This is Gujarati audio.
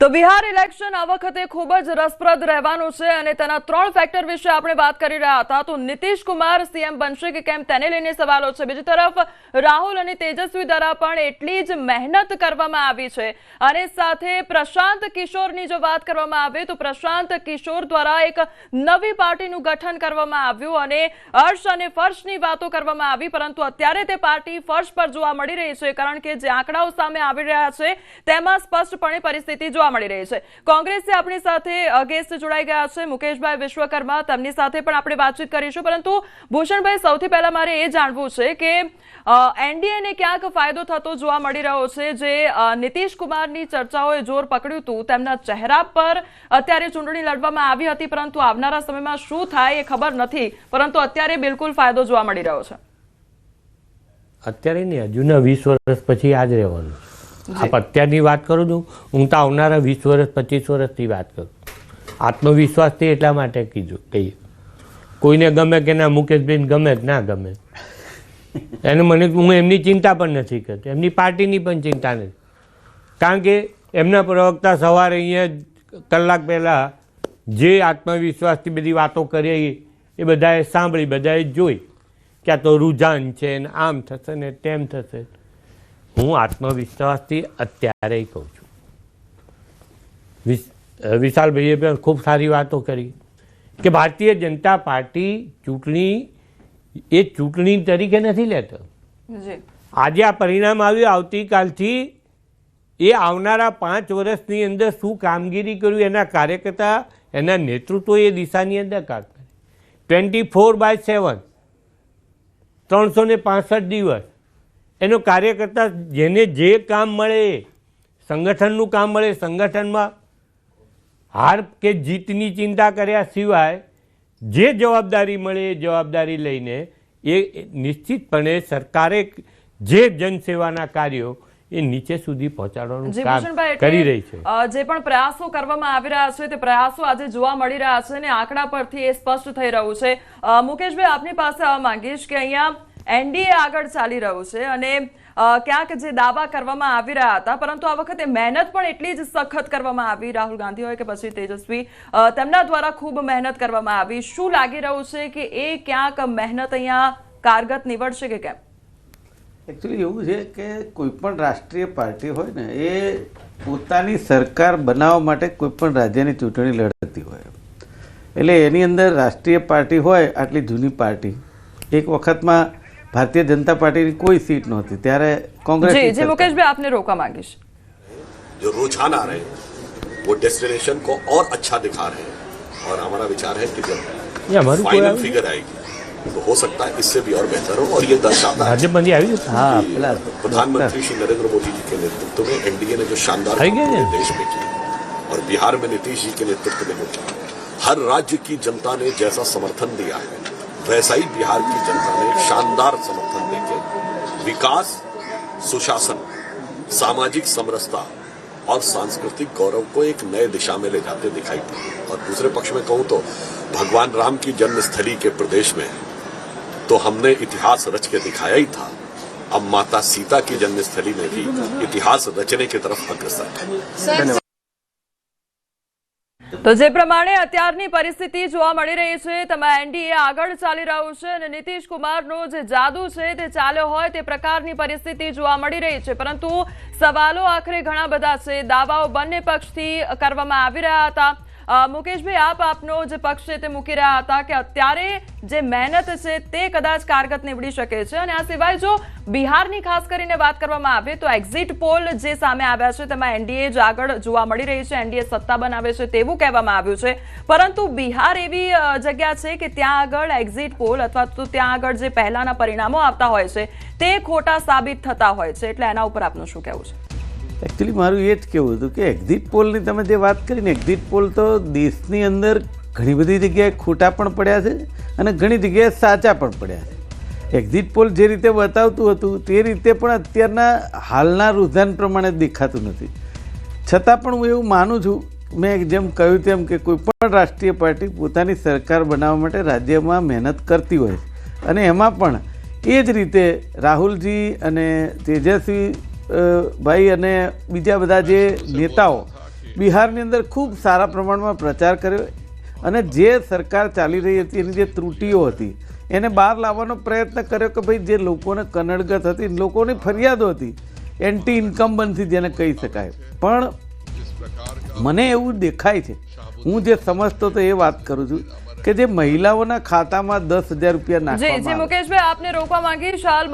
તો બિહાર ઇલેક્શન આ વખતે ખૂબ જ રસપ્રદ રહેવાનું છે અને તેના 3 ફેક્ટર વિશે આપણે વાત કરી રહ્યા હતા। તો નીતિશ કુમાર સીએમ બનશે કે કેમ તેને લઈને સવાલો છે। બીજી તરફ રાહુલ અને તેજસ્વી દ્વારા પણ એટલી જ મહેનત કરવામાં આવી છે અને સાથે પ્રશાંત કિશોરની જો વાત કરવામાં આવે તો પ્રશાંત કિશોર દ્વારા એક નવી પાર્ટીનું ગઠન કરવામાં આવ્યું અને હર્ષ અને ફર્શની વાતો કરવામાં આવી, પરંતુ અત્યારે તે પાર્ટી ફર્શ પર જોવા મળી રહી છે કારણ કે જે આંકડાઓ સામે આવી રહ્યા છે તેમાં સ્પષ્ટપણે પરિસ્થિતિ જોવા મળી રહી છે। કોંગ્રેસે આપણી સાથે ગેસ્ટ જોડાઈ ગયા છે મુકેશભાઈ વિશ્વકર્મા, તેમની સાથે પણ આપણે વાતચીત કરીશું। પરંતુ ભૂષણભાઈ, સૌથી પહેલા મારે એ જાણવું છે કે એનડીએને ક્યાંક ફાયદો થતો જોવા મળી રહ્યો છે। જે નીતિશ કુમારની ચર્ચાઓએ જોર પકડ્યું હતું, તેમના ચહેરા પર અત્યારે ચૂંટણી લડવામાં આવી હતી, પરંતુ આવનારા સમયમાં શું થાય એ ખબર નથી, પરંતુ અત્યારે બિલકુલ ફાયદો જોવા મળી રહ્યો છે। અત્યારે નહીં, હજુના 20 વર્ષ પછી આ જ રહેવાનું। આપ અત્યારની વાત કરું છું, હું તો આવનારા 20 વર્ષ 25 વર્ષથી વાત કરું। આત્મવિશ્વાસથી એટલા માટે કહીએ, કોઈને ગમે કે ના, મુકેશભાઈને ગમે કે ના ગમે, એને હું એમની ચિંતા પણ નથી કરતો, એમની પાર્ટીની પણ ચિંતા નથી, કારણ કે એમના પ્રવક્તા સવારે અહીંયા કલાક પહેલાં જે આત્મવિશ્વાસથી બધી વાતો કરી એ બધાએ સાંભળી, બધાએ જોઈ કે આ તો રૂઝાન છે ને આમ થશે ને તેમ થશે। હું આત્મવિશ્વાસથી અત્યારે કહું છું, વિશાલભાઈએ પણ ખૂબ સારી વાતો કરી કે ભારતીય જનતા પાર્ટી ચૂંટણી તરીકે નથી લેતો। આજે આ પરિણામ આવ્યું, આવતીકાલથી એ આવનારા 5 વર્ષની અંદર શું કામગીરી કર્યું એના કાર્યકર્તા, એના નેતૃત્વ એ દિશાની અંદર કામ કરે। 24/7 365 દિવસ એનો કાર્યકર્તા જેને જે કામ મળે, સંગઠનનું કામ મળે, સંગઠનમાં હાર કે જીતની ચિંતા કર્યા સિવાય જે જવાબદારી મળે એ જવાબદારી લઈને એ નિશ્ચિતપણે સરકારે જે જનસેવાના કાર્યો એ નીચે સુધી પહોંચાડવાનું કામ કરી રહી છે। જે પણ પ્રયાસો કરવામાં આવી રહ્યા છે તે પ્રયાસો આજે જોવા મળી રહ્યા છે અને આંકડા પરથી એ સ્પષ્ટ થઈ રહ્યું છે। મુકેશભાઈ, આપની પાસે આવવા માંગીશ કે અહીંયા એનડીએ આગળ ચાલી રહ્યું છે અને ક્યાંક જે દાવા કરવામાં આવી રહ્યા હતા, પરંતુ આ વખતે મહેનત પણ એટલી જ સખત કરવામાં આવી। રાહુલ ગાંધી હોય કે પછી તેજસ્વી, તેમના દ્વારા ખૂબ મહેનત કરવામાં આવી। શું લાગી રહ્યું છે કે એ ક્યાંક મહેનત અહીંયા કારગત નીવડશે કે કેમ? એકચ્યુઅલી એવું છે કે કોઈ પણ રાષ્ટ્રીય પાર્ટી હોય ને, એ પોતાની સરકાર બનાવવા માટે કોઈ પણ રાજ્યની ચૂંટણી લડતી હોય, એટલે એની અંદર રાષ્ટ્રીય પાર્ટી હોય, આટલી જૂની પાર્ટી, એક વખતમાં भारतीय जनता पार्टी की कोई सीट नहोती, ત્યારે कांग्रेस जी मुकेश भाई आपने रोका मांगिश जो रुझान आ रहे हैं वो डेस्टिनेशन को और अच्छा दिखा रहे हैं और हमारा विचार है कि जब फाइनल फिगर आएगी तो हो सकता है इससे भी और बेहतर हो और ये दर्शाता है प्रधानमंत्री श्री नरेंद्र मोदी जी के नेतृत्व में एनडीए ने जो शानदार देश में किया और बिहार में नीतीश जी के नेतृत्व में किया, हर राज्य की जनता ने जैसा समर्थन दिया है वैसा ही बिहार की जनता ने शानदार समर्थन देकर विकास, सुशासन, सामाजिक समरसता और सांस्कृतिक गौरव को एक नए दिशा में ले जाते दिखाई पड़े। और दूसरे पक्ष में कहूं तो भगवान राम की जन्मस्थली के प्रदेश में तो हमने इतिहास रच के दिखाया ही था, अब माता सीता की जन्मस्थली में भी इतिहास रचने की तरफ अग्रसर है। તો જે પ્રમાણે અત્યારની પરિસ્થિતિ જોવા મળી રહી છે, તેમાં એનડીએ આગળ ચાલી રહ્યું છે અને નીતિશ કુમારનો જે જાદુ છે તે ચાલ્યો હોય તે પ્રકારની પરિસ્થિતિ જોવા મળી રહી છે, પરંતુ સવાલો આખરે ઘણા બધા છે। દાવાઓ બંને પક્ષથી કરવામાં આવી રહ્યા હતા। મુકેશભાઈ, આપ આપનો જે પક્ષ છે તે મૂકી રહ્યા હતા કે અત્યારે જે મહેનત છે તે કદાચ કારગત નીવડી શકે છે અને આ સિવાય જો બિહારની ખાસ કરીને વાત કરવામાં આવે તો એક્ઝિટ પોલ જે સામે આવ્યા છે તેમાં એનડીએ જ આગળ જોવા મળી રહી છે, એનડીએ સત્તા બનાવે છે તેવું કહેવામાં આવ્યું છે, પરંતુ બિહાર એવી જગ્યા છે કે ત્યાં આગળ એક્ઝિટ પોલ અથવા તો ત્યાં આગળ જે પહેલાના પરિણામો આવતા હોય છે તે ખોટા સાબિત થતા હોય છે, એટલે એના ઉપર આપનું શું કહેવું છે? એકચ્યુઅલી મારું એ જ કહેવું હતું કે એક્ઝિટ પોલની તમે જે વાત કરીને, એક્ઝિટ પોલ તો દેશની અંદર ઘણી બધી જગ્યાએ ખોટા પણ પડ્યા છે અને ઘણી જગ્યાએ સાચા પણ પડ્યા છે। એક્ઝિટ પોલ જે રીતે બતાવતું હતું તે રીતે પણ અત્યારના હાલના રુઝાન પ્રમાણે દેખાતું નથી। છતાં પણ હું એવું માનું છું, મેં જેમ કહ્યું તેમ, કે કોઈ પણ રાષ્ટ્રીય પાર્ટી પોતાની સરકાર બનાવવા માટે રાજ્યમાં મહેનત કરતી હોય છે અને એમાં પણ એ જ રીતે રાહુલજી અને તેજસ્વી ભાઈ અને બીજા બધા જે નેતાઓ બિહારની અંદર ખૂબ સારા પ્રમાણમાં પ્રચાર કર્યો અને જે સરકાર ચાલી રહી હતી એની જે ત્રુટીઓ હતી એને બહાર લાવવાનો પ્રયત્ન કર્યો કે ભાઈ જે લોકોને કનડગત હતી, લોકોની ફરિયાદો હતી, એન્ટી ઇન્કમ્બન્સી જેને કહી શકાય, પણ મને એવું દેખાય છે, હું જે સમજતો તો એ વાત કરું છું કે જે મહિલાઓના ખાતામાં 10,000 રૂપિયા જી જી નાખવામાં મુકેશભાઈ, આપને રોકવા માંગીશ. હાલ